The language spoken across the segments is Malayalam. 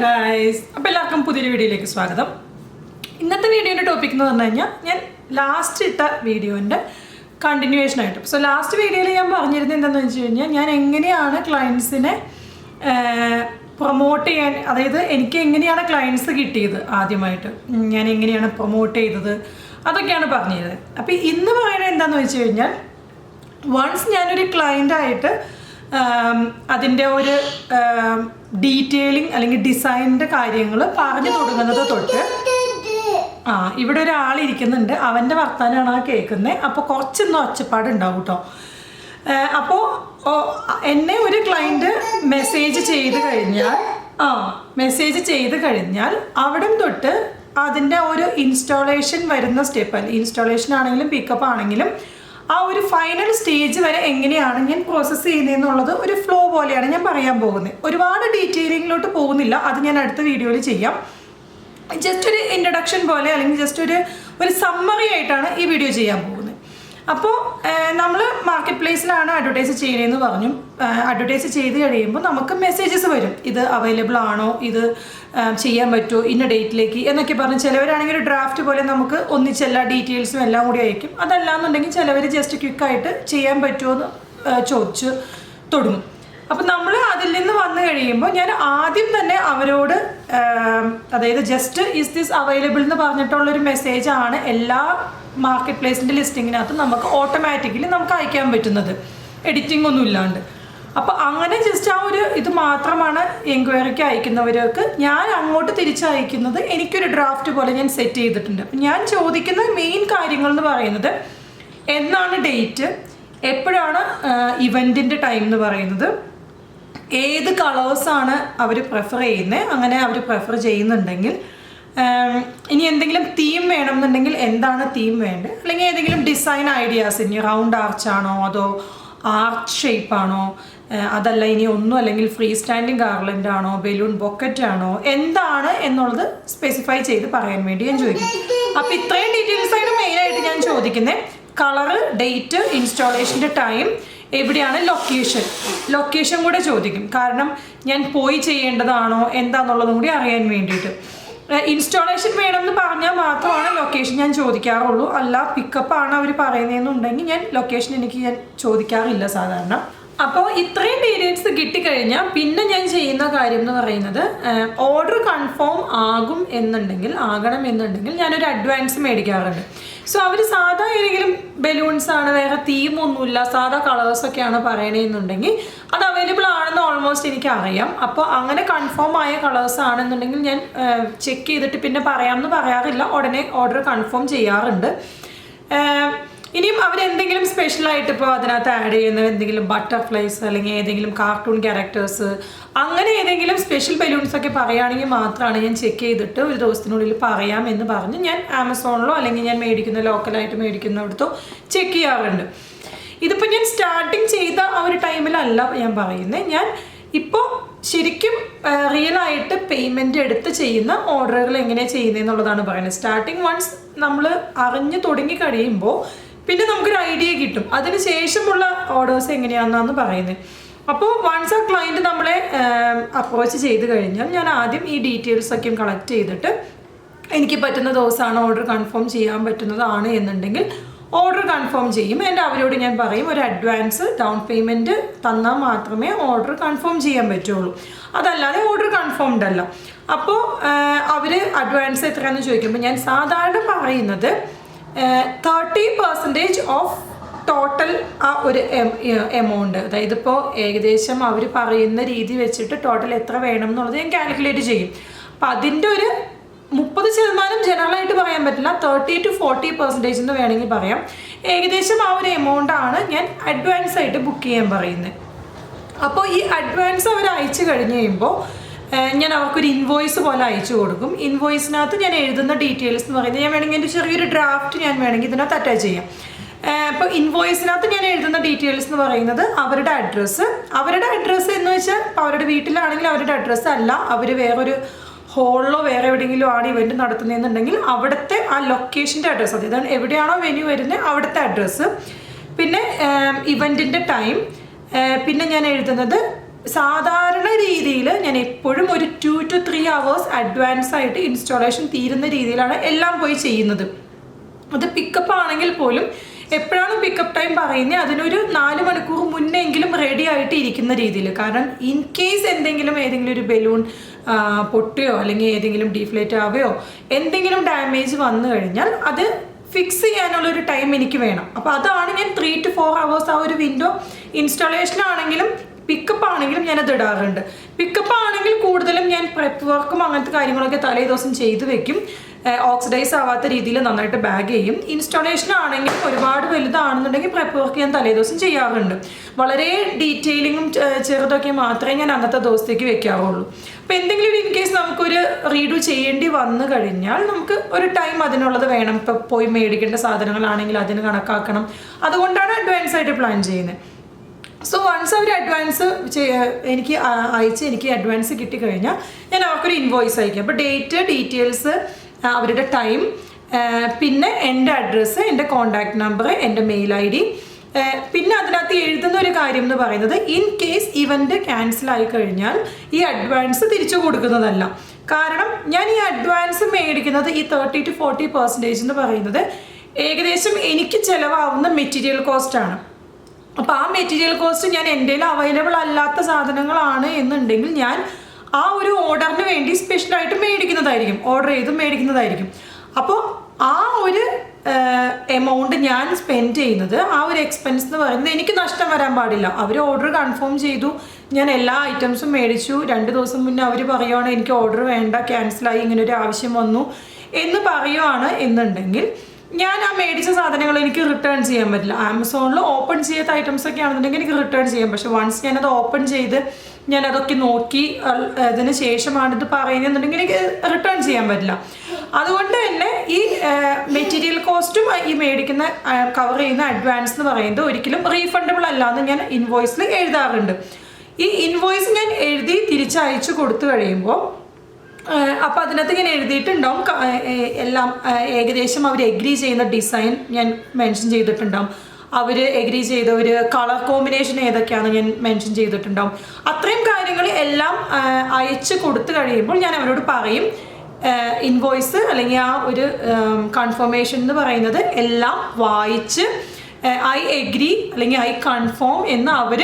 ഗൈസ്, അപ്പോൾ എല്ലാവർക്കും പുതിയൊരു വീഡിയോയിലേക്ക് സ്വാഗതം. ഇന്നത്തെ വീഡിയോയുടെ ടോപ്പിക് എന്ന് പറഞ്ഞു കഴിഞ്ഞാൽ ഞാൻ ലാസ്റ്റ് ഇട്ട വീഡിയോൻ്റെ കണ്ടിന്യൂവേഷൻ ആയിട്ട്. സോ ലാസ്റ്റ് വീഡിയോയിൽ ഞാൻ പറഞ്ഞിരുന്നത് എന്താണെന്ന് വെച്ച് കഴിഞ്ഞാൽ ഞാൻ എങ്ങനെയാണ് ക്ലയൻസിനെ പ്രൊമോട്ട് ചെയ്യാൻ, അതായത് എനിക്ക് എങ്ങനെയാണ് ക്ലയൻസ് കിട്ടിയത്, ആദ്യമായിട്ട് ഞാൻ എങ്ങനെയാണ് പ്രൊമോട്ട് ചെയ്തത്, അതൊക്കെയാണ് പറഞ്ഞിരുന്നത്. അപ്പോൾ ഇന്ന് പറയുന്നത് എന്താണെന്ന് വെച്ച് കഴിഞ്ഞാൽ വൺസ് ഞാനൊരു ക്ലയൻ്റായിട്ട് അതിൻ്റെ ഒരു ഡീറ്റെയിലിംഗ് അല്ലെങ്കിൽ ഡിസൈനിൻ്റെ കാര്യങ്ങൾ പറഞ്ഞു തുടങ്ങുന്നത് തൊട്ട് ഇവിടെ ഒരാളിരിക്കുന്നുണ്ട്, അവൻ്റെ വർത്താനാണ് ആ കേൾക്കുന്നത്. അപ്പോൾ കുറച്ചൊന്നും ഒച്ചപ്പാടുണ്ടാവും കേട്ടോ. അപ്പോൾ എന്നെ ഒരു ക്ലയൻറ്റ് മെസ്സേജ് ചെയ്ത് കഴിഞ്ഞാൽ അവിടെ തൊട്ട് അതിൻ്റെ ഒരു ഇൻസ്റ്റാളേഷൻ വരുന്ന സ്റ്റെപ്പ്, ഇൻസ്റ്റാളേഷൻ ആണെങ്കിലും പിക്കപ്പ് ആണെങ്കിലും ആ ഒരു ഫൈനൽ സ്റ്റേജ് വരെ എങ്ങനെയാണ് ഞാൻ പ്രോസസ്സ് ചെയ്യുന്നതെന്നുള്ളത് ഒരു ഫ്ലോ പോലെയാണ് ഞാൻ പറയാൻ പോകുന്നത്. ഒരുപാട് ഡീറ്റെയിലിങ്ങിലോട്ട് പോകുന്നില്ല, അത് ഞാൻ അടുത്ത വീഡിയോയിൽ ചെയ്യാം. ജസ്റ്റ് ഒരു ഇൻട്രൊഡക്ഷൻ പോലെ അല്ലെങ്കിൽ ജസ്റ്റ് ഒരു സമ്മറി ആയിട്ടാണ് ഈ വീഡിയോ ചെയ്യാൻ പോകുന്നത്. അപ്പോൾ നമ്മൾ മാർക്കറ്റ് പ്ലേസിലാണ് അഡ്വർടൈസ് ചെയ്യുന്നതെന്ന് പറഞ്ഞു. അഡ്വർടൈസ് ചെയ്ത് കഴിയുമ്പോൾ നമുക്ക് മെസ്സേജസ് വരും, ഇത് അവൈലബിൾ ആണോ, ഇത് ചെയ്യാൻ പറ്റുമോ ഇന്ന ഡേറ്റിലേക്ക് എന്നൊക്കെ പറഞ്ഞ്. ചിലവരാണെങ്കിൽ ഒരു ഡ്രാഫ്റ്റ് പോലെ നമുക്ക് ഒന്നിച്ചെല്ലാ ഡീറ്റെയിൽസും എല്ലാം കൂടി അയക്കും. അതല്ലാന്നുണ്ടെങ്കിൽ ചിലവർ ജസ്റ്റ് ക്വിക്കായിട്ട് ചെയ്യാൻ പറ്റുമോ എന്ന് ചോദിച്ച് തുടങ്ങും. അപ്പം നമ്മൾ അതിൽ നിന്ന് വന്നു കഴിയുമ്പോൾ ഞാൻ ആദ്യം തന്നെ അവരോട്, അതായത് ജസ്റ്റ് ഈസ് ദിസ് അവൈലബിൾ എന്ന് പറഞ്ഞിട്ടുള്ളൊരു മെസ്സേജാണ് എല്ലാ മാർക്കറ്റ് പ്ലേസിൻ്റെ ലിസ്റ്റിങ്ങിനകത്ത് നമുക്ക് ഓട്ടോമാറ്റിക്കലി നമുക്ക് അയക്കാൻ പറ്റുന്നത്, എഡിറ്റിംഗ് ഒന്നും ഇല്ലാണ്ട്. അപ്പോൾ അങ്ങനെ ജസ്റ്റ് ആ ഒരു ഇത് മാത്രമാണ് എൻക്വയറിക്ക് അയക്കുന്നവർക്ക് ഞാൻ അങ്ങോട്ട് തിരിച്ചയക്കുന്നത്. എനിക്കൊരു ഡ്രാഫ്റ്റ് പോലെ ഞാൻ സെറ്റ് ചെയ്തിട്ടുണ്ട്. അപ്പം ഞാൻ ചോദിക്കുന്ന മെയിൻ കാര്യങ്ങൾ എന്ന് പറയുന്നത് എന്നാണ് ഡേറ്റ്, എപ്പോഴാണ് ഇവൻറ്റിൻ്റെ ടൈം എന്ന് പറയുന്നത്, ഏത് കളേഴ്സാണ് അവർ പ്രിഫർ ചെയ്യുന്നത്, അങ്ങനെ അവർ പ്രിഫർ ചെയ്യുന്നുണ്ടെങ്കിൽ ഇനി എന്തെങ്കിലും തീം വേണമെന്നുണ്ടെങ്കിൽ എന്താണ് തീം വേണ്ടത്, അല്ലെങ്കിൽ ഏതെങ്കിലും ഡിസൈൻ ഐഡിയാസ്, ഇനി റൗണ്ട് ആർച്ചാണോ അതോ ആർച്ച് ഷേപ്പാണോ, അതല്ല ഇനി ഒന്നും അല്ലെങ്കിൽ ഫ്രീ സ്റ്റാൻഡിങ് ഗാർലൻഡ് ആണോ ബലൂൺ ബൊക്കറ്റ് ആണോ, എന്താണ് എന്നുള്ളത് സ്പെസിഫൈ ചെയ്ത് പറയാൻ വേണ്ടി ഞാൻ ചോദിക്കും. അപ്പോൾ ഇത്രയും ഡീറ്റെയിൽസാണ് മെയിനായിട്ട് ഞാൻ ചോദിക്കുന്നത്. കളറ്, ഡേറ്റ്, ഇൻസ്റ്റാളേഷൻ്റെ ടൈം, എവിടെയാണ് ലൊക്കേഷൻ കൂടെ ചോദിക്കും. കാരണം ഞാൻ പോയി ചെയ്യേണ്ടതാണോ എന്താണെന്നുള്ളതും കൂടി അറിയാൻ വേണ്ടിയിട്ട്. ഇൻസ്റ്റാളേഷൻ വേണമെന്ന് പറഞ്ഞാൽ മാത്രമാണ് ലൊക്കേഷൻ ഞാൻ ചോദിക്കാറുള്ളൂ. അല്ല പിക്കപ്പാണ് അവർ പറയുന്നതെന്നുണ്ടെങ്കിൽ ഞാൻ ലൊക്കേഷൻ ഞാൻ ചോദിക്കാറില്ല സാധാരണ. അപ്പോൾ ഇത്രയും ഡീറ്റെയിൽസ് കിട്ടിക്കഴിഞ്ഞാൽ പിന്നെ ഞാൻ ചെയ്യുന്ന കാര്യം എന്ന് പറയുന്നത്, ഓർഡർ കൺഫേം ആകണം എന്നുണ്ടെങ്കിൽ ഞാനൊരു അഡ്വാൻസ് മേടിക്കാറുണ്ട്. സോ അവർ സാധാ ഏതെങ്കിലും ബലൂൺസാണ്, വേറെ തീമൊന്നുമില്ല, സാധാ കളേഴ്സൊക്കെയാണ് പറയണമെന്നുണ്ടെങ്കിൽ അത് അവൈലബിൾ ആണെന്ന് ഓൾമോസ്റ്റ് എനിക്ക് അറിയാം. അപ്പോൾ അങ്ങനെ കൺഫേം ആയ കളേഴ്സ് ആണെന്നുണ്ടെങ്കിൽ ഞാൻ ചെക്ക് ചെയ്തിട്ട് പിന്നെ പറയാമെന്ന് പറയാറില്ല, ഉടനെ ഓർഡർ കൺഫേം ചെയ്യാറുണ്ട്. ഇനിയും അവരെന്തെങ്കിലും സ്പെഷ്യലായിട്ട് ഇപ്പോൾ അതിനകത്ത് ആഡ് ചെയ്യുന്ന എന്തെങ്കിലും ബട്ടർഫ്ലൈസ് അല്ലെങ്കിൽ ഏതെങ്കിലും കാർട്ടൂൺ ക്യാരക്ടേഴ്സ്, അങ്ങനെ ഏതെങ്കിലും സ്പെഷ്യൽ ബലൂൺസൊക്കെ പറയുകയാണെങ്കിൽ മാത്രമാണ് ഞാൻ ചെക്ക് ചെയ്തിട്ട് ഒരു ദിവസത്തിനുള്ളിൽ പറയാമെന്ന് പറഞ്ഞ് ഞാൻ ആമസോണിലോ അല്ലെങ്കിൽ ഞാൻ ലോക്കലായിട്ട് മേടിക്കുന്നിടത്തോ ചെക്ക് ചെയ്യാറുണ്ട്. ഇതിപ്പോൾ ഞാൻ സ്റ്റാർട്ടിങ് ചെയ്ത ആ ഒരു ടൈമിലല്ല ഞാൻ പറയുന്നത്, ഞാൻ ഇപ്പോൾ ശരിക്കും റിയലായിട്ട് പേയ്മെൻറ്റ് എടുത്ത് ചെയ്യുന്ന ഓർഡറുകൾ എങ്ങനെയാണ് ചെയ്യുന്നതെന്നുള്ളതാണ് പറയുന്നത്. സ്റ്റാർട്ടിങ് വൺസ് നമ്മൾ അറിഞ്ഞു തുടങ്ങി കഴിയുമ്പോൾ പിന്നെ നമുക്കൊരു ഐഡിയ കിട്ടും, അതിന് ശേഷമുള്ള ഓർഡേഴ്സ് എങ്ങനെയാണെന്നാണ് പറയുന്നത്. അപ്പോൾ വൺസ് ആ ക്ലയൻറ്റ് നമ്മളെ അപ്രോച്ച് ചെയ്ത് കഴിഞ്ഞാൽ ഞാൻ ആദ്യം ഈ ഡീറ്റെയിൽസൊക്കെ കളക്ട് ചെയ്തിട്ട് എനിക്ക് പറ്റുന്ന ദിവസമാണ് ഓർഡർ കൺഫേം ചെയ്യാൻ പറ്റുന്നതാണ് എന്നുണ്ടെങ്കിൽ ഓർഡർ കൺഫേം ചെയ്യും. എൻ്റെ അവരോട് ഞാൻ പറയും ഒരു അഡ്വാൻസ് ഡൗൺ പേയ്മെൻറ്റ് തന്നാൽ മാത്രമേ ഓർഡർ കൺഫേം ചെയ്യാൻ പറ്റുള്ളൂ, അതല്ലാതെ ഓർഡർ കൺഫേംഡ് അല്ല. അപ്പോൾ അവർ അഡ്വാൻസ് എത്രയാണെന്ന് ചോദിക്കുമ്പോൾ ഞാൻ സാധാരണ പറയുന്നത് 30% ഓഫ് ടോട്ടൽ ആ ഒരു എമൗണ്ട്, അതായത് ഇപ്പോൾ ഏകദേശം അവർ പറയുന്ന രീതി വെച്ചിട്ട് ടോട്ടൽ എത്ര വേണം എന്നുള്ളത് ഞാൻ കാൽക്കുലേറ്റ് ചെയ്യും. അപ്പം അതിൻ്റെ ഒരു 30% ജനറലായിട്ട് പറയാൻ പറ്റില്ല, 30 to 40% എന്ന് വേണമെങ്കിൽ പറയാം. ഏകദേശം ആ ഒരു എമൗണ്ടാണ് ഞാൻ അഡ്വാൻസ് ആയിട്ട് ബുക്ക് ചെയ്യാൻ പറയുന്നത്. അപ്പോൾ ഈ അഡ്വാൻസ് അവർ അയച്ചു കഴിഞ്ഞ് കഴിയുമ്പോൾ ഞാൻ അവർക്കൊരു ഇൻവോയ്സ് പോലെ അയച്ചു കൊടുക്കും. ഇൻവോയ്സിനകത്ത് ഞാൻ എഴുതുന്ന ഡീറ്റെയിൽസ് എന്ന് പറയുന്നത്, ഞാൻ വേണമെങ്കിൽ എൻ്റെ ചെറിയൊരു ഡ്രാഫ്റ്റ് ഞാൻ വേണമെങ്കിൽ ഇതിനകത്ത് അറ്റാച്ച് ചെയ്യാം. അപ്പോൾ ഇൻവോയ്സിനകത്ത് ഞാൻ എഴുതുന്ന ഡീറ്റെയിൽസ് എന്ന് പറയുന്നത് അവരുടെ അഡ്രസ്സ് എന്ന് വെച്ചാൽ ഇപ്പോൾ അവരുടെ വീട്ടിലാണെങ്കിൽ അവരുടെ അഡ്രസ്സ് അല്ല, അവർ വേറൊരു ഹോളിലോ വേറെ എവിടെയെങ്കിലും ആണ് ഇവൻറ്റ് നടത്തുന്നതെന്നുണ്ടെങ്കിൽ അവിടുത്തെ ആ ലൊക്കേഷൻ്റെ അഡ്രസ്സ്, അതായത് എവിടെയാണോ വെന്യൂ വരുന്നത് അവിടുത്തെ അഡ്രസ്സ്, പിന്നെ ഇവൻറ്റിൻ്റെ ടൈം, പിന്നെ ഞാൻ എഴുതുന്നത് സാധാരണ രീതിയിൽ ഞാൻ എപ്പോഴും ഒരു 2 to 3 hours അഡ്വാൻസ് ആയിട്ട് ഇൻസ്റ്റാളേഷൻ തീരുന്ന രീതിയിലാണ് എല്ലാം പോയി ചെയ്യുന്നത്. അത് പിക്കപ്പ് ആണെങ്കിൽ പോലും എപ്പോഴാണ് പിക്കപ്പ് ടൈം പറയുന്നത് അതിനൊരു 4 മണിക്കൂർ മുന്നെങ്കിലും റെഡി ആയിട്ട് ഇരിക്കുന്ന രീതിയിൽ. കാരണം ഇൻ കേസ് ഏതെങ്കിലും ഒരു ബലൂൺ പൊട്ടുകയോ അല്ലെങ്കിൽ ഏതെങ്കിലും ഡീഫ്ലേറ്റ് ആവുകയോ എന്തെങ്കിലും ഡാമേജ് വന്നു കഴിഞ്ഞാൽ അത് ഫിക്സ് ചെയ്യാനുള്ളൊരു ടൈം എനിക്ക് വേണം. അപ്പോൾ അതാണ് ഞാൻ 3 to 4 hours ആ ഒരു വിൻഡോ ഇൻസ്റ്റാളേഷൻ ആണെങ്കിലും പിക്കപ്പ് ആണെങ്കിലും ഞാനത് ഇടാറുണ്ട്. പിക്കപ്പ് ആണെങ്കിൽ കൂടുതലും ഞാൻ പ്രെപ്പ് വർക്കും അങ്ങനത്തെ കാര്യങ്ങളൊക്കെ തലേ ദിവസം ചെയ്ത് വെക്കും. ഓക്സിഡൈസ് ആവാത്ത രീതിയിൽ നന്നായിട്ട് ബാഗ് ചെയ്യും. ഇൻസ്റ്റാളേഷൻ ആണെങ്കിൽ ഒരുപാട് വലുതാണെന്നുണ്ടെങ്കിൽ പ്രെപ്പ് വർക്ക് ഞാൻ തലേ ദിവസം ചെയ്യാറുണ്ട്. വളരെ ഡീറ്റെയിലിങ്ങും ചെറുതൊക്കെ മാത്രമേ ഞാൻ അന്നത്തെ ദിവസത്തേക്ക് വെക്കാറുള്ളൂ. അപ്പോൾ എന്തെങ്കിലും ഇൻ കേസ് നമുക്കൊരു റീഡു ചെയ്യേണ്ടി വന്നു കഴിഞ്ഞാൽ നമുക്ക് ഒരു ടൈം അതിനുള്ളത് വേണം. ഇപ്പോൾ പോയി മേടിക്കേണ്ട സാധനങ്ങളാണെങ്കിൽ അതിന് കണക്കാക്കണം. അതുകൊണ്ടാണ് അഡ്വാൻസ് ആയിട്ട് പ്ലാൻ ചെയ്യുന്നത്. സോ വൺസ് അവർ അഡ്വാൻസ് എനിക്ക് എനിക്ക് അഡ്വാൻസ് കിട്ടിക്കഴിഞ്ഞാൽ ഞാൻ അവർക്കൊരു ഇൻവോയ്സ് അയക്കും. അപ്പോൾ ഡേറ്റ്, ഡീറ്റെയിൽസ്, അവരുടെ ടൈം, പിന്നെ എൻ്റെ അഡ്രസ്സ്, എൻ്റെ കോൺടാക്റ്റ് നമ്പർ, എൻ്റെ മെയിൽ ID. പിന്നെ അതിനകത്ത് എഴുതുന്ന ഒരു കാര്യം എന്ന് പറയുന്നത് ഇൻ കേസ് ഇവൻ്റ് ക്യാൻസൽ ആയി കഴിഞ്ഞാൽ ഈ അഡ്വാൻസ് തിരിച്ചു കൊടുക്കുന്നതല്ല. കാരണം ഞാൻ ഈ അഡ്വാൻസ് മേടിക്കുന്നത് ഈ 30 to 40% എന്ന് പറയുന്നത് ഏകദേശം എനിക്ക് ചിലവാകുന്ന മെറ്റീരിയൽ കോസ്റ്റാണ്. അപ്പോൾ ആ മെറ്റീരിയൽ കോസ്റ്റ് ഞാൻ എൻ്റെ അവൈലബിൾ അല്ലാത്ത സാധനങ്ങളാണ് എന്നുണ്ടെങ്കിൽ ഞാൻ ആ ഒരു ഓർഡറിന് വേണ്ടി സ്പെഷ്യലായിട്ട് മേടിക്കുന്നതായിരിക്കും, ഓർഡർ ചെയ്ത് മേടിക്കുന്നതായിരിക്കും. അപ്പോൾ ആ ഒരു എമൗണ്ട് ഞാൻ സ്പെൻഡ് ചെയ്യുന്നത്, ആ ഒരു എക്സ്പെൻസ് എന്ന് പറയുന്നത് എനിക്ക് നഷ്ടം വരാൻ പാടില്ല. അവർ ഓർഡർ കൺഫേം ചെയ്തു, ഞാൻ എല്ലാ ഐറ്റംസും മേടിച്ചു, 2 ദിവസം മുന്നേ അവർ പറയുവാണ് എനിക്ക് ഓർഡർ വേണ്ട, ക്യാൻസലായി, ഇങ്ങനെ ഒരു ആവശ്യം വന്നു എന്ന് പറയുവാണ് എന്നുണ്ടെങ്കിൽ ഞാൻ ആ മേടിച്ച സാധനങ്ങൾ എനിക്ക് റിട്ടേൺ ചെയ്യാൻ പറ്റില്ല. ആമസോണിൽ ഓപ്പൺ ചെയ്യാത്ത ഐറ്റംസ് ഒക്കെ ആണെന്നുണ്ടെങ്കിൽ എനിക്ക് റിട്ടേൺ ചെയ്യാം. പക്ഷെ വൺസ് ഞാനത് ഓപ്പൺ ചെയ്ത് ഞാനതൊക്കെ നോക്കി അതിന് ശേഷമാണ് ഇത് പറയുന്നതെന്നുണ്ടെങ്കിൽ എനിക്ക് റിട്ടേൺ ചെയ്യാൻ പറ്റില്ല. അതുകൊണ്ട് തന്നെ ഈ മെറ്റീരിയൽ കോസ്റ്റും ഈ മേടിക്കുന്ന കവർ ചെയ്യുന്ന അഡ്വാൻസ് എന്ന് പറയുന്നത് ഒരിക്കലും റീഫണ്ടബിൾ അല്ല എന്ന് ഞാൻ ഇൻവോയ്സിൽ എഴുതാറുണ്ട്. ഈ ഇൻവോയ്സ് ഞാൻ എഴുതി തിരിച്ചയച്ചു കൊടുത്തു കഴിയുമ്പോൾ അപ്പോൾ അതിനകത്ത് ഇങ്ങനെ എഴുതിയിട്ടുണ്ടാവും എല്ലാം ഏകദേശം അവർ എഗ്രി ചെയ്യുന്ന ഡിസൈൻ ഞാൻ മെൻഷൻ ചെയ്തിട്ടുണ്ടാവും. അവർ എഗ്രി ചെയ്ത ഒരു കളർ കോമ്പിനേഷൻ ഏതൊക്കെയാണെന്ന് ഞാൻ മെൻഷൻ ചെയ്തിട്ടുണ്ടാവും. അത്രയും കാര്യങ്ങൾ എല്ലാം അയച്ചു കൊടുത്തു കഴിയുമ്പോൾ ഞാൻ അവരോട് പറയും ഇൻവോയ്സ് അല്ലെങ്കിൽ ആ ഒരു കൺഫർമേഷൻ എന്ന് പറയുന്നത് എല്ലാം വായിച്ച് ഐ എഗ്രി അല്ലെങ്കിൽ ഐ കൺഫേം എന്ന് അവർ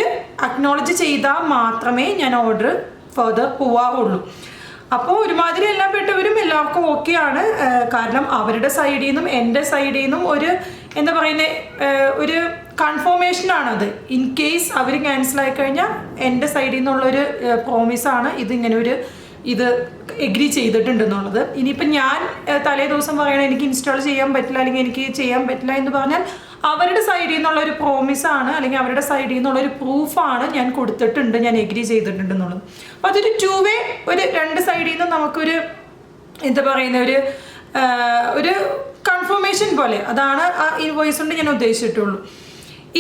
അക്നോളജ് ചെയ്താൽ മാത്രമേ ഞാൻ ഓർഡർ ഫർദർ പോവാറുള്ളൂ. അപ്പോൾ ഒരുമാതിരി എല്ലാം പെട്ടവരും എല്ലാവർക്കും ഓക്കെയാണ്. കാരണം അവരുടെ സൈഡിൽ നിന്നും എൻ്റെ സൈഡിൽ നിന്നും ഒരു എന്താ പറയുന്നത് ഒരു കൺഫർമേഷനാണത്. ഇൻ കേസ് അവർ ക്യാൻസലായി കഴിഞ്ഞാൽ എൻ്റെ സൈഡിൽ നിന്നുള്ളൊരു പ്രോമിസാണ് ഇതിങ്ങനെ ഇത് എഗ്രി ചെയ്തിട്ടുണ്ടെന്നുള്ളത്. ഇനിയിപ്പം ഞാൻ തലേ ദിവസം പറയണം എനിക്ക് ഇൻസ്റ്റാൾ ചെയ്യാൻ പറ്റില്ല അല്ലെങ്കിൽ എനിക്ക് ചെയ്യാൻ പറ്റില്ല എന്ന് പറഞ്ഞാൽ അവരുടെ സൈഡിൽ നിന്നുള്ളൊരു പ്രോമിസാണ് അല്ലെങ്കിൽ അവരുടെ സൈഡിൽ നിന്നുള്ളൊരു പ്രൂഫാണ് ഞാൻ കൊടുത്തിട്ടുണ്ട്, ഞാൻ എഗ്രി ചെയ്തിട്ടുണ്ടെന്നുള്ളത്. അപ്പോൾ അതൊരു 2 way, ഒരു 2 സൈഡിൽ നിന്നും നമുക്കൊരു എന്താ പറയുന്ന ഒരു കൺഫർമേഷൻ പോലെ, അതാണ് ആ ഇൻവോയ്സ് കൊണ്ട് ഞാൻ ഉദ്ദേശിച്ചിട്ടുള്ളൂ.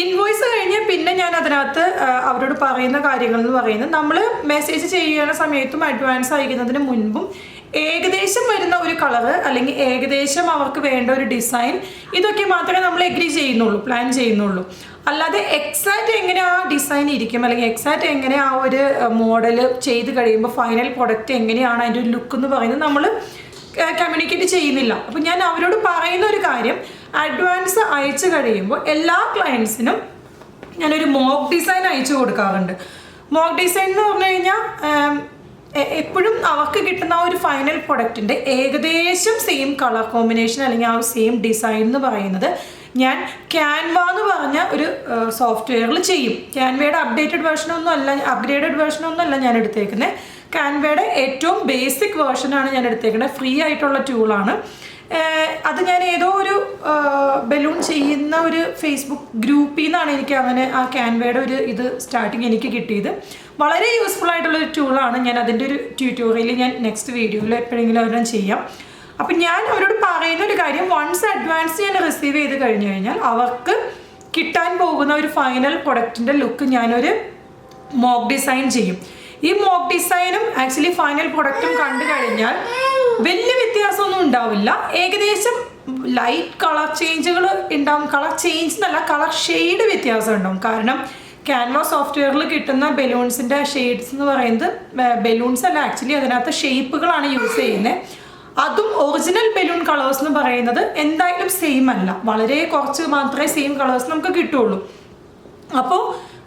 ഇൻവോയ്സ് കഴിഞ്ഞ് പിന്നെ ഞാൻ അതിനകത്ത് അവരോട് പറയുന്ന കാര്യങ്ങൾ എന്ന് പറയുന്നത് നമ്മൾ മെസ്സേജ് ചെയ്യുന്ന സമയത്തും അഡ്വാൻസ് അയക്കുന്നതിന് മുൻപും ഏകദേശം വരുന്ന ഒരു കളറ് അല്ലെങ്കിൽ ഏകദേശം അവർക്ക് വേണ്ട ഒരു ഡിസൈൻ ഇതൊക്കെ മാത്രമേ നമ്മൾ എഗ്രി ചെയ്യുന്നുള്ളൂ, പ്ലാൻ ചെയ്യുന്നുള്ളൂ. അല്ലാതെ എക്സാക്റ്റ് എങ്ങനെ ആ ഡിസൈൻ ഇരിക്കും അല്ലെങ്കിൽ എക്സാക്റ്റ് എങ്ങനെ ആ ഒരു മോഡൽ ചെയ്ത് കഴിയുമ്പോൾ ഫൈനൽ പ്രൊഡക്റ്റ് എങ്ങനെയാണ് അതിൻ്റെ ഒരു ലുക്ക് എന്ന് പറയുന്നത് നമ്മൾ കമ്മ്യൂണിക്കേറ്റ് ചെയ്യുന്നില്ല. അപ്പം ഞാൻ അവരോട് പറയുന്ന ഒരു കാര്യം, അഡ്വാൻസ് അയച്ചു കഴിയുമ്പോൾ എല്ലാ ക്ലയൻസിനും ഞാനൊരു മോക്ക് ഡിസൈൻ അയച്ചു കൊടുക്കാറുണ്ട്. മോക്ക് ഡിസൈൻ എന്ന് പറഞ്ഞു കഴിഞ്ഞാൽ എപ്പോഴും അവർക്ക് കിട്ടുന്ന ആ ഒരു ഫൈനൽ പ്രൊഡക്റ്റിൻ്റെ ഏകദേശം സെയിം കളർ കോമ്പിനേഷൻ അല്ലെങ്കിൽ ആ സെയിം ഡിസൈൻ എന്ന് പറയുന്നത് ഞാൻ ക്യാൻവ എന്ന് പറഞ്ഞ ഒരു സോഫ്റ്റ്വെയറിൽ ചെയ്യും. ക്യാൻവയുടെ അപ്ഡേറ്റഡ് വേർഷനൊന്നും അല്ല ഞാൻ എടുത്തേക്കുന്നത്. ക്യാൻവയുടെ ഏറ്റവും ബേസിക് വേർഷനാണ് ഞാൻ എടുത്തേക്കുന്നത്. ഫ്രീ ആയിട്ടുള്ള ടൂളാണ് അത്. ഞാൻ ഏതോ ഒരു ബലൂൺ ചെയ്യുന്ന ഒരു ഫേസ്ബുക്ക് ഗ്രൂപ്പിൽ നിന്നാണ് എനിക്ക് അങ്ങനെ ആ ക്യാൻവയുടെ ഇത് സ്റ്റാർട്ടിങ് എനിക്ക് കിട്ടിയത്. വളരെ യൂസ്ഫുൾ ആയിട്ടുള്ളൊരു ടൂളാണ്. ഞാൻ അതിൻ്റെ ഒരു ട്യൂട്ടോറിയൽ ഞാൻ നെക്സ്റ്റ് വീഡിയോയിൽ എപ്പോഴെങ്കിലും അവരും ചെയ്യാം. അപ്പം ഞാൻ അവരോട് പറയുന്ന ഒരു കാര്യം, വൺസ് അഡ്വാൻസ് ഞാൻ റിസീവ് ചെയ്ത് കഴിഞ്ഞു കഴിഞ്ഞാൽ അവർക്ക് കിട്ടാൻ പോകുന്ന ഒരു ഫൈനൽ പ്രൊഡക്റ്റിൻ്റെ ലുക്ക് ഞാനൊരു മോക്ക് ഡിസൈൻ ചെയ്യും. ഈ മോക്ക് ഡിസൈനും ആക്ച്വലി ഫൈനൽ പ്രൊഡക്റ്റും കണ്ടു കഴിഞ്ഞാൽ വലിയ വ്യത്യാസമൊന്നും ഉണ്ടാവില്ല. ഏകദേശം ലൈറ്റ് കളർ ചേഞ്ചുകൾ ഉണ്ടാവും. കളർ ചേഞ്ച് എന്നല്ല, കളർ ഷെയ്ഡ് വ്യത്യാസം ഉണ്ടാവും. കാരണം ക്യാൻവ സോഫ്റ്റ്വെയറിൽ കിട്ടുന്ന ബലൂൺസിൻ്റെ ഷെയ്ഡ്സ് എന്ന് പറയുന്നത് ബലൂൺസ് അല്ല, ആക്ച്വലി അതിനകത്ത് ഷേപ്പുകളാണ് യൂസ് ചെയ്യുന്നത്. അതും ഒറിജിനൽ ബലൂൺ കളേഴ്സ് എന്ന് പറയുന്നത് എന്തായാലും സെയിം അല്ല, വളരെ കുറച്ച് മാത്രമേ സെയിം കളേഴ്സ് നമുക്ക് കിട്ടുള്ളൂ. അപ്പോൾ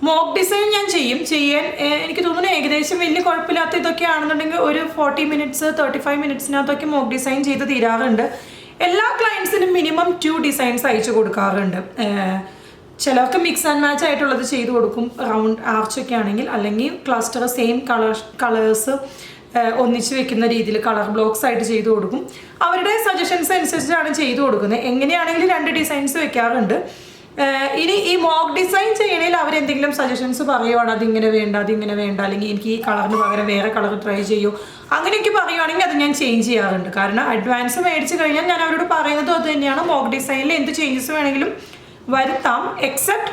മോക്ക് ഡിസൈൻ ഞാൻ ചെയ്യാൻ എനിക്ക് തോന്നുന്നു ഏകദേശം വലിയ കുഴപ്പമില്ലാത്ത ഇതൊക്കെ ആണെന്നുണ്ടെങ്കിൽ ഒരു 40 മിനിറ്റ്സ് 35 മിനിറ്റ്സിനകത്തൊക്കെ മോക്ക് ഡിസൈൻ ചെയ്ത് തീരാറുണ്ട്. എല്ലാ ക്ലയൻസിനും മിനിമം 2 ഡിസൈൻസ് അയച്ചു കൊടുക്കാറുണ്ട്. ചിലർക്ക് മിക്സ് ആൻഡ് മാച്ച് ആയിട്ടുള്ളത് ചെയ്ത് കൊടുക്കും, റൗണ്ട് ആർച്ചൊക്കെ ആണെങ്കിൽ, അല്ലെങ്കിൽ ക്ലസ്റ്റർ സെയിം കളേഴ്സ് ഒന്നിച്ച് വെക്കുന്ന രീതിയിൽ കളർ ബ്ലോക്സ് ആയിട്ട് ചെയ്തു കൊടുക്കും. അവരുടെ സജഷൻസ് അനുസരിച്ചാണ് ചെയ്തു കൊടുക്കുന്നത്. എങ്ങനെയാണെങ്കിലും 2 ഡിസൈൻസ് വെക്കാറുണ്ട്. ഇനി ഈ മോക്ക് ഡിസൈൻ ചെയ്യണേൽ അവരെന്തെങ്കിലും സജഷൻസ് പറയുവാണ്, അതിങ്ങനെ വേണ്ട, അല്ലെങ്കിൽ എനിക്ക് ഈ കളറിന് പകരം വേറെ കളർ ട്രൈ ചെയ്യൂ, അങ്ങനെയൊക്കെ പറയുവാണെങ്കിൽ അത് ഞാൻ ചേഞ്ച് ചെയ്യാറുണ്ട്. കാരണം അഡ്വാൻസ് മേടിച്ച് കഴിഞ്ഞാൽ ഞാൻ അവരോട് പറയുന്നതും അത് തന്നെയാണ്, മോക്ക് ഡിസൈനിൽ എന്ത് ചേഞ്ചസ് വേണമെങ്കിലും വരുത്താം, എക്സെപ്റ്റ്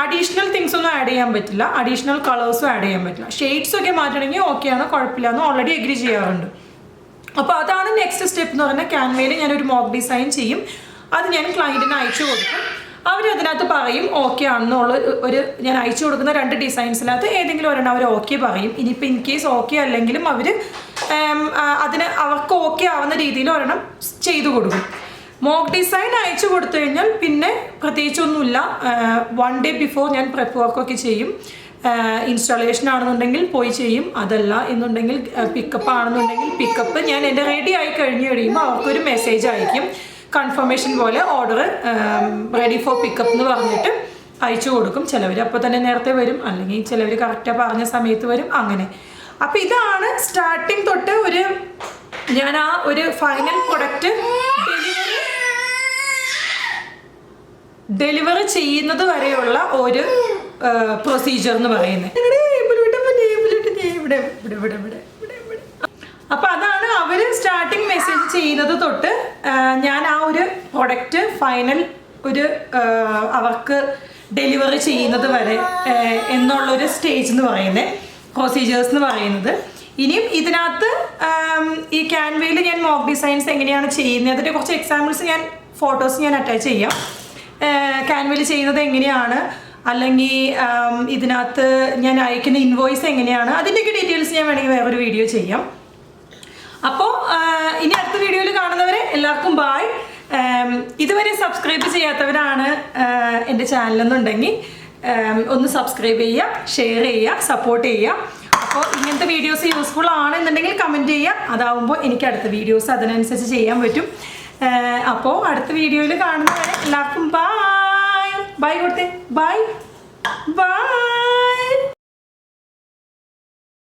അഡീഷണൽ തിങ്സ് ഒന്നും ആഡ് ചെയ്യാൻ പറ്റില്ല, അഡീഷണൽ കളേഴ്സും ആഡ് ചെയ്യാൻ പറ്റില്ല. ഷെയ്ഡ്സ് ഒക്കെ മാറ്റണമെങ്കിൽ ഓക്കെയാണ്, കുഴപ്പമില്ല എന്ന് ഓൾറെഡി എഗ്രി ചെയ്യാറുണ്ട്. അപ്പോൾ അതാണ് നെക്സ്റ്റ് സ്റ്റെപ്പ് എന്ന് പറഞ്ഞാൽ ക്യാൻവയിൽ ഞാനൊരു മോക്ക് ഡിസൈൻ ചെയ്യും, അത് ഞാൻ ക്ലയൻറ്റിന് അയച്ചു കൊടുക്കും. അവരതിനകത്ത് പറയും ഓക്കെ ആണെന്നുള്ള ഞാൻ അയച്ചു കൊടുക്കുന്ന 2 ഡിസൈൻസിനകത്ത് ഏതെങ്കിലും ഒരെണ്ണം അവർ ഓക്കെ പറയും. ഇനിയിപ്പോൾ ഇൻ കേസ് ഓക്കെ അല്ലെങ്കിലും അവർ അവർക്ക് ഓക്കെ ആവുന്ന രീതിയിൽ ഒരെണ്ണം ചെയ്തു കൊടുക്കും. മോക്ക് ഡിസൈൻ അയച്ചു കൊടുത്തു കഴിഞ്ഞാൽ പിന്നെ പ്രത്യേകിച്ചൊന്നുമില്ല. 1 ഡേ ബിഫോർ ഞാൻ പ്രെപ്പ് വർക്കൊക്കെ ചെയ്യും. ഇൻസ്റ്റാളേഷൻ ആണെന്നുണ്ടെങ്കിൽ പോയി ചെയ്യും, അതല്ല എന്നുണ്ടെങ്കിൽ പിക്കപ്പ് ആണെന്നുണ്ടെങ്കിൽ പിക്കപ്പ് ഞാൻ എൻ്റെ റെഡി ആയി കഴിയുമ്പോൾ അവർക്കൊരു മെസ്സേജ് അയക്കും, കൺഫർമേഷൻ പോലെ ഓർഡർ റെഡി ഫോർ പിക്കപ്പ് എന്ന് പറഞ്ഞിട്ട് അയച്ചു കൊടുക്കും. ചിലവർ അപ്പോൾ തന്നെ നേരത്തെ വരും, അല്ലെങ്കിൽ ചിലവർ കറക്റ്റാണ് പറഞ്ഞ സമയത്ത് വരും, അങ്ങനെ. അപ്പോൾ ഇതാണ് സ്റ്റാർട്ടിങ് തൊട്ട് ഞാൻ ആ ഒരു ഫൈനൽ പ്രൊഡക്റ്റ് ഡെലിവറി ചെയ്യുന്നത് വരെയുള്ള ഒരു പ്രൊസീജിയർ എന്ന് പറയുന്നത്. അപ്പോൾ അതാണ് അവർ സ്റ്റാർട്ടിങ് മെസ്സേജ് ചെയ്യുന്നത് തൊട്ട് ഞാൻ ആ ഒരു പ്രൊഡക്റ്റ് ഫൈനൽ അവർക്ക് ഡെലിവറി ചെയ്യുന്നത് വരെ എന്നുള്ളൊരു സ്റ്റേജ് എന്ന് പറയുന്നത്, പ്രൊസീജിയേഴ്സ് എന്ന് പറയുന്നത്. ഇനിയും ഇതിനകത്ത് ഈ ക്യാൻവയിൽ ഞാൻ മോക്ക് ഡിസൈൻസ് എങ്ങനെയാണ് ചെയ്യുന്നത് അതിൻ്റെ കുറച്ച് എക്സാമ്പിൾസ് ഫോട്ടോസ് ഞാൻ അറ്റാച്ച് ചെയ്യാം. ക്യാൻവയിൽ ചെയ്യുന്നത് എങ്ങനെയാണ്, അല്ലെങ്കിൽ ഇതിനകത്ത് ഞാൻ അയക്കുന്ന ഇൻവോയ്സ് എങ്ങനെയാണ്, അതിൻ്റെയൊക്കെ ഡീറ്റെയിൽസ് ഞാൻ വേണമെങ്കിൽ വേറൊരു വീഡിയോ ചെയ്യാം. അപ്പോൾ ഇനി അടുത്ത വീഡിയോയിൽ കാണുന്നവരെ എല്ലാവർക്കും ബായ്. ഇതുവരെ സബ്സ്ക്രൈബ് ചെയ്യാത്തവരാണ് എൻ്റെ ചാനലെന്നുണ്ടെങ്കിൽ ഒന്ന് സബ്സ്ക്രൈബ് ചെയ്യുക, ഷെയർ ചെയ്യുക, സപ്പോർട്ട് ചെയ്യുക. അപ്പോൾ ഇങ്ങനത്തെ വീഡിയോസ് യൂസ്ഫുൾ ആണെന്നുണ്ടെങ്കിൽ കമൻറ്റ് ചെയ്യുക, അതാവുമ്പോൾ എനിക്ക് അടുത്ത വീഡിയോസ് അതിനനുസരിച്ച് ചെയ്യാൻ പറ്റും. അപ്പോൾ അടുത്ത വീഡിയോയിൽ കാണുന്നവരെ എല്ലാവർക്കും ബായ്. ബൈ കൊടുത്തേ, ബൈ ബൈ.